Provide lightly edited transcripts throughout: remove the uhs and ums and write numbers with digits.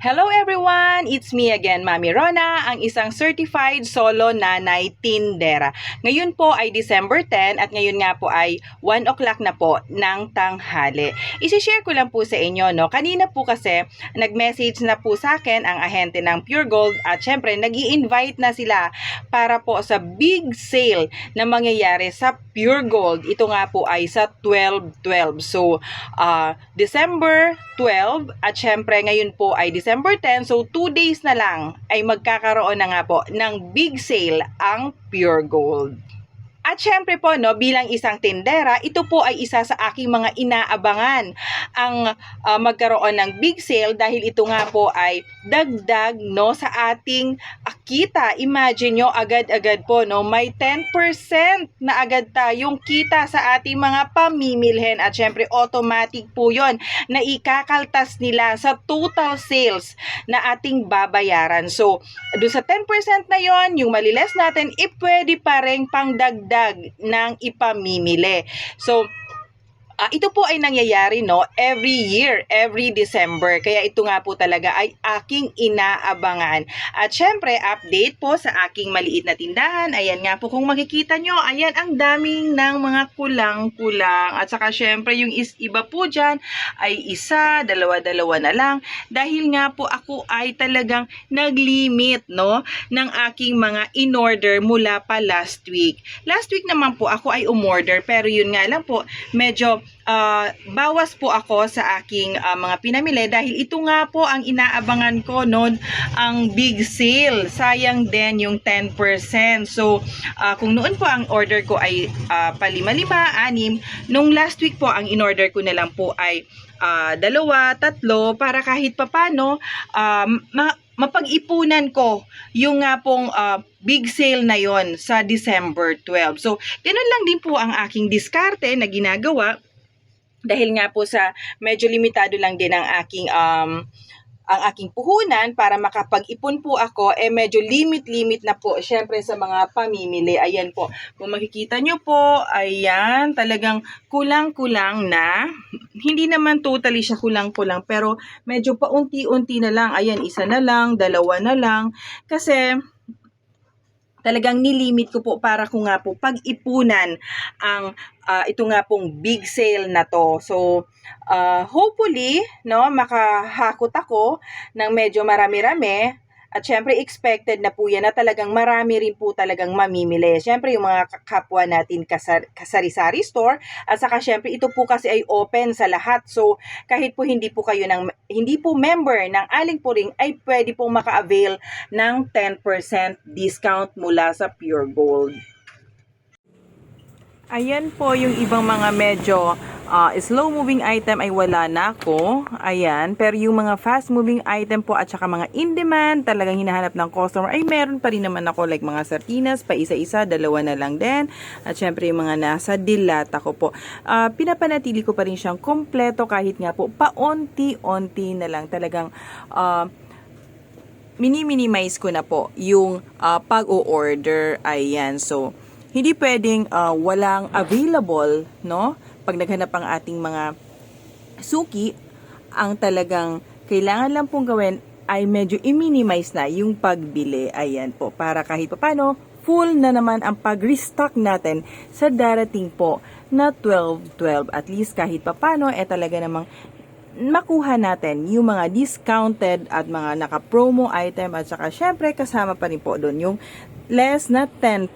Hello everyone! It's me again, Mami Rona, ang isang certified solo nanay tindera. Ngayon po ay December 10 at ngayon nga po ay 1 o'clock na po ng tanghali. Isishare ko lang po sa inyo, no? Kanina po kasi nag-message na po sa akin ang ahente ng Pure Gold at syempre nag-i-invite na sila para po sa big sale na mangyayari sa Pure Gold. Ito nga po ay sa 12/12. So, December 12 at syempre ngayon po ay December 10, so 2 days na lang ay magkakaroon na nga po ng big sale ang Pure Gold. At syempre po, no, bilang isang tindera, ito po ay isa sa aking mga inaabangan ang magkaroon ng big sale dahil ito nga po ay dagdag, no, sa ating kita. Imagine nyo, agad-agad po, no, may 10% na agad tayong kita sa ating mga pamimilhin. At syempre, automatic po yon na ikakaltas nila sa total sales na ating babayaran. So, doon sa 10% na yon, yung maliles natin, pwede pa rin pangdagdag ng ipamimili. So, ito po ay nangyayari, no, every year, every December. Kaya ito nga po talaga ay aking inaabangan. At syempre, update po sa aking maliit na tindahan. Ayan nga po, kung makikita nyo, ayan ang daming ng mga kulang-kulang. At saka syempre, yung iba po dyan ay isa, dalawa-dalawa na lang. Dahil nga po ako ay talagang nag-limit, no, ng aking mga in-order mula pa last week. Last week naman po ako ay umorder, pero yun nga lang po, medyo bawas po ako sa aking mga pinamili dahil ito nga po ang inaabangan ko noon, ang big sale. Sayang din yung 10%. So, kung noon po ang order ko ay palima-lima, anim, nung last week po ang in-order ko na lang po ay dalawa, tatlo, para kahit papano mapag-ipunan ko yung nga pong big sale na yon sa December 12. So, ganun lang din po ang aking diskarte na ginagawa dahil nga po sa medyo limitado lang din ang aking puhunan para makapag-ipon po ako, medyo limit-limit na po syempre sa mga pamimili. Ayan po, kung makikita nyo po, ayan, talagang kulang-kulang na. Hindi naman totally siya kulang-kulang, pero medyo paunti-unti na lang. Ayan, isa na lang, dalawa na lang. Kasi talagang nilimit ko po para ko nga po pag-ipunan ang ito nga pong big sale na to. So, hopefully, no, makahakot ako ng medyo marami-rami. At syempre, expected na po yan na talagang marami rin po talagang mamimili. Syempre, yung mga kapwa natin kasari-sari store. At saka syempre, ito po kasi ay open sa lahat. So, kahit po hindi po member ng Aling Puring, ay pwede pong maka-avail ng 10% discount mula sa Pure Gold. Ayan po yung ibang mga medyo slow moving item ay wala na ako. Ayan. Pero yung mga fast moving item po at saka mga in demand, talagang hinahanap ng customer, ay meron pa rin naman ako, like mga sardinas, pa isa-isa, dalawa na lang din. At syempre yung mga nasa dilata ko po. Pinapanatili ko pa rin siyang kompleto kahit nga po paunti-unti na lang. Talagang mini-minimize ko na po yung pag-o-order. Ayan. So, hindi pwedeng walang available, no? Pag naghanap ang ating mga suki, ang talagang kailangan lang pong gawin ay medyo i-minimize na yung pagbili. Ayan po, para kahit papano, full na naman ang pag-restock natin sa darating po na 12/12. At least kahit papano, talaga namang makuha natin yung mga discounted at mga naka-promo item at saka syempre kasama pa rin po doon yung less na 10%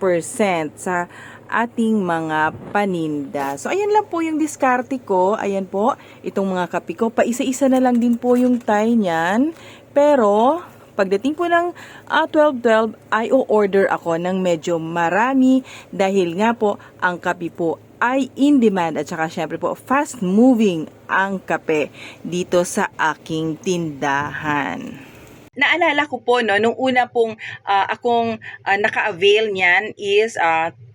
sa ating mga paninda. So, ayan lang po yung diskarte ko. Ayan po, itong mga kape ko. Paisa-isa na lang din po yung tie niyan. Pero, pagdating po ng 12/12, ay o-order ako ng medyo marami dahil nga po, ang kape po ay in demand at saka syempre po fast moving ang kape dito sa aking tindahan. Naalala ko po, no, nung una pong akong naka-avail niyan is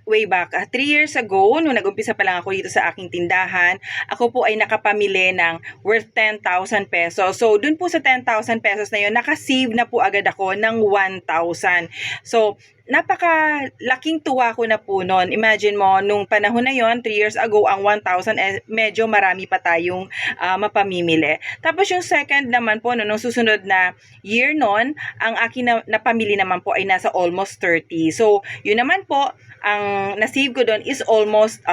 way back 3 years ago, nung nag-umpisa pa lang ako dito sa aking tindahan, ako po ay nakapamili ng worth 10,000 pesos. So, dun po sa 10,000 pesos na yun, nakasave na po agad ako ng 1,000. So, napakalaking tuwa ko na po noon. Imagine mo, nung panahon na yon, 3 years ago, ang 1,000, medyo marami pa tayong mapamimili. Tapos yung second naman po, nung susunod na year noon, ang akin na pamili naman po ay nasa almost 30. So, yun naman po, ang nasave ko doon is almost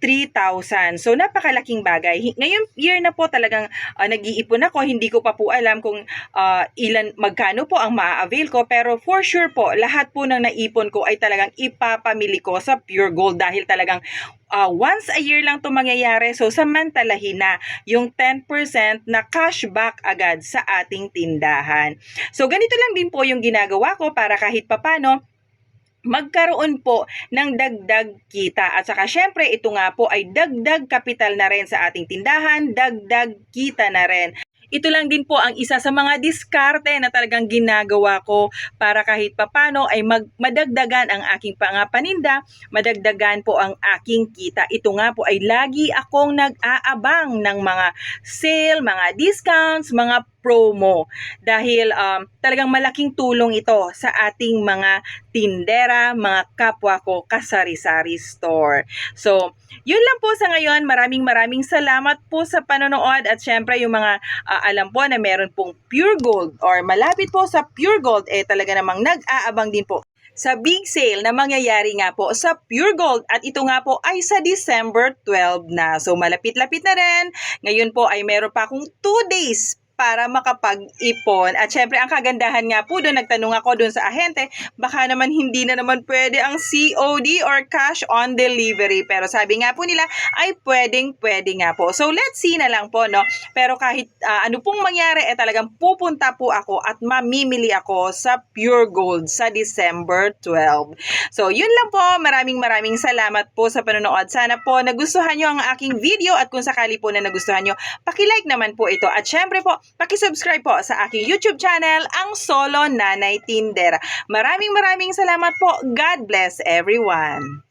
3,000. So, napakalaking bagay. Ngayong year na po talagang nag-iipon ako. Hindi ko pa po alam kung magkano po ang maa-avail ko. Pero for sure po, lahat po ng naipon ko ay talagang ipapamili ko sa Pure Gold dahil talagang once a year lang ito mangyayari. So, samantalahin na yung 10% na cashback agad sa ating tindahan. So, ganito lang din po yung ginagawa ko para kahit papano magkaroon po ng dagdag kita. At saka syempre, ito nga po ay dagdag kapital na rin sa ating tindahan, dagdag kita na rin. Ito lang din po ang isa sa mga diskarte na talagang ginagawa ko para kahit papano ay madagdagan ang aking paninda, madagdagan po ang aking kita. Ito nga po ay lagi akong nag-aabang ng mga sale, mga discounts, mga promo dahil talagang malaking tulong ito sa ating mga tindera, mga kapwa ko kasari-sari store. So, yun lang po sa ngayon. Maraming salamat po sa panonood at syempre yung mga alam po na meron pong Pure Gold or malapit po sa Pure Gold talaga namang nag-aabang din po sa big sale na mangyayari nga po sa Pure Gold at ito nga po ay sa December 12 na. So malapit-lapit na rin. Ngayon po ay meron pa akong 2 days para makapag-ipon. At syempre, ang kagandahan nga po doon, nagtanong ako doon sa ahente, baka naman hindi na naman pwede ang COD or cash on delivery. Pero sabi nga po nila, ay pwede nga po. So, let's see na lang po, no? Pero kahit ano pong mangyari, talagang pupunta po ako at mamimili ako sa Pure Gold sa December 12. So, yun lang po. Maraming salamat po sa panonood. Sana po nagustuhan nyo ang aking video at kung sakali po na nagustuhan nyo, paki-like naman po ito. At syempre po, paki-subscribe po sa aking YouTube channel, ang Solo Nanay Tindera. Maraming salamat po. God bless everyone.